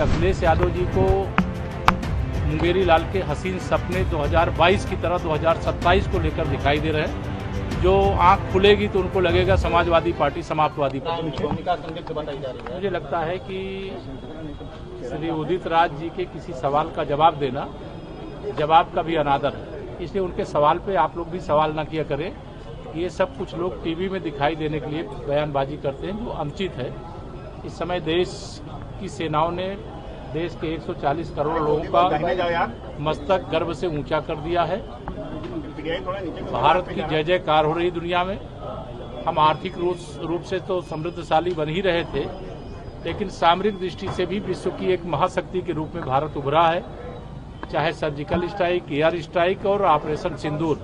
अखिलेश यादव जी को मुंगेरी लाल के हसीन सपने 2022 की तरह 2027 को लेकर दिखाई दे रहे हैं। जो आंख खुलेगी तो उनको लगेगा समाजवादी पार्टी समाप्तवादी पार्टी। मुझे लगता है कि श्री उदित राज जी के किसी सवाल का जवाब देना जवाब का भी अनादर है, इसलिए उनके सवाल पे आप लोग भी सवाल ना किया करें। ये सब कुछ लोग टीवी में दिखाई देने के लिए बयानबाजी करते हैं जो अनुचित है। इस समय देश की सेनाओं ने देश के 140 करोड़ लोगों का मस्तक गर्व से ऊंचा कर दिया है। भारत की जय जयकार हो रही दुनिया में। हम आर्थिक रूप से तो समृद्धशाली बन ही रहे थे, लेकिन सामरिक दृष्टि से भी विश्व की एक महाशक्ति के रूप में भारत उभरा है। चाहे सर्जिकल स्ट्राइक, एयर स्ट्राइक और ऑपरेशन सिंदूर,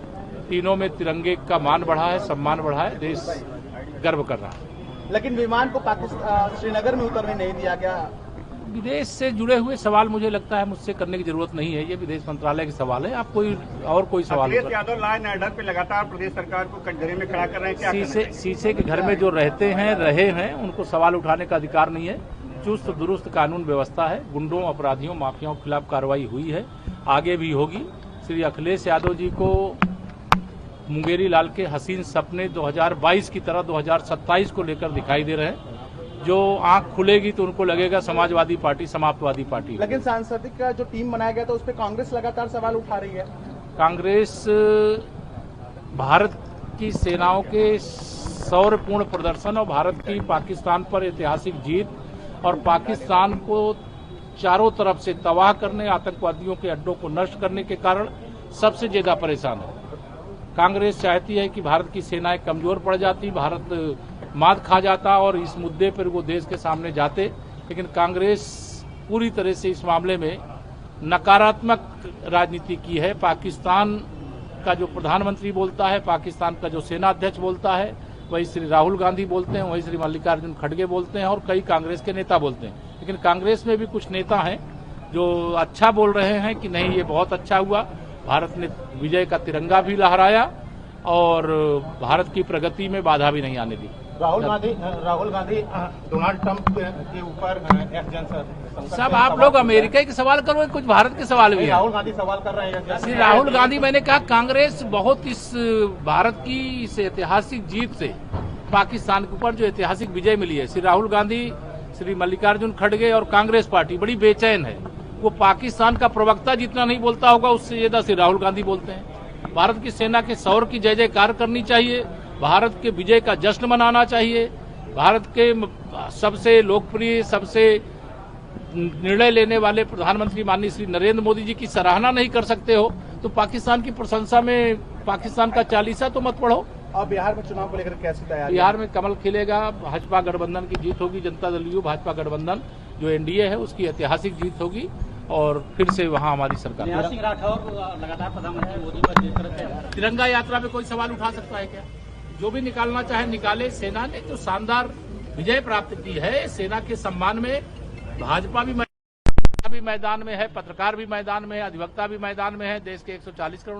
तीनों में तिरंगे का मान बढ़ा है, सम्मान बढ़ा है, देश गर्व कर रहा है। लेकिन विमान को पाकिस्तान श्रीनगर में उतरने नहीं दिया गया। विदेश से जुड़े हुए सवाल मुझे लगता है मुझसे करने की जरूरत नहीं है, ये विदेश मंत्रालय के सवाल है। आप कोई सवाल। Akhilesh Yadav law and order पे लगातार प्रदेश सरकार को कटघरे में खड़ा कर रहे हैं। शीशे के घर में जो रहे हैं उनको सवाल उठाने का अधिकार नहीं है। चुस्त दुरुस्त कानून व्यवस्था है, गुंडों, अपराधियों, माफियाओं के खिलाफ कार्रवाई हुई है, आगे भी होगी। श्री अखिलेश यादव जी को मुंगेरी लाल के हसीन सपने 2022 की तरह 2027 को लेकर दिखाई दे रहे हैं। जो आंख खुलेगी तो उनको लगेगा समाजवादी पार्टी समाप्तवादी पार्टी। लेकिन सांसदिक का जो टीम बनाया गया था उस पर कांग्रेस लगातार सवाल उठा रही है। कांग्रेस भारत की सेनाओं के शौर्यपूर्ण प्रदर्शन और भारत की पाकिस्तान पर ऐतिहासिक जीत और पाकिस्तान को चारों तरफ से तबाह करने, आतंकवादियों के अड्डों को नष्ट करने के कारण सबसे ज्यादा परेशान है। कांग्रेस चाहती है कि भारत की सेनाएं कमजोर पड़ जाती, भारत मात खा जाता और इस मुद्दे पर वो देश के सामने जाते। लेकिन कांग्रेस पूरी तरह से इस मामले में नकारात्मक राजनीति की है। पाकिस्तान का जो प्रधानमंत्री बोलता है, पाकिस्तान का जो सेना अध्यक्ष बोलता है, वही श्री राहुल गांधी बोलते हैं, वही श्री मल्लिकार्जुन खड़गे बोलते हैं और कई कांग्रेस के नेता बोलते हैं। लेकिन कांग्रेस में भी कुछ नेता हैं जो अच्छा बोल रहे हैं कि नहीं, ये बहुत अच्छा हुआ, भारत ने विजय का तिरंगा भी लहराया और भारत की प्रगति में बाधा भी नहीं आने दी। राहुल गांधी डोनाल्ड ट्रंप के ऊपर सब आप लोग अमेरिका के सवाल करो, कुछ भारत के सवाल भी है। राहुल गांधी सवाल कर रहे हैं। श्री राहुल गांधी, मैंने कहा कांग्रेस बहुत इस भारत की इस ऐतिहासिक जीत से पाकिस्तान के ऊपर जो ऐतिहासिक विजय मिली है, श्री राहुल गांधी, श्री मल्लिकार्जुन खड़गे और कांग्रेस पार्टी बड़ी बेचैन है। वो पाकिस्तान का प्रवक्ता जितना नहीं बोलता होगा उससे ज्यादा श्री राहुल गांधी बोलते हैं। भारत की सेना के शौर्य की जय जयकार करनी चाहिए, भारत के विजय का जश्न मनाना चाहिए। भारत के सबसे लोकप्रिय, सबसे निर्णय लेने वाले प्रधानमंत्री माननीय श्री नरेंद्र मोदी जी की सराहना नहीं कर सकते हो तो पाकिस्तान की प्रशंसा में पाकिस्तान का चालीसा तो मत पढ़ो। और बिहार में चुनाव को लेकर कैसी तैयारी? बिहार में कमल खिलेगा, भाजपा गठबंधन की जीत होगी। जनता दल यू भाजपा गठबंधन जो एनडीए है उसकी ऐतिहासिक जीत होगी और फिर से वहां हमारी सरकार। लगातार प्रधानमंत्री मोदी पर तिरंगा यात्रा में कोई सवाल उठा सकता है क्या? जो भी निकालना चाहे निकाले। सेना ने जो शानदार विजय प्राप्त की है, सेना के सम्मान में भाजपा भी मैदान में है, पत्रकार भी मैदान में है, अधिवक्ता भी मैदान में है। देश के 140 करोड़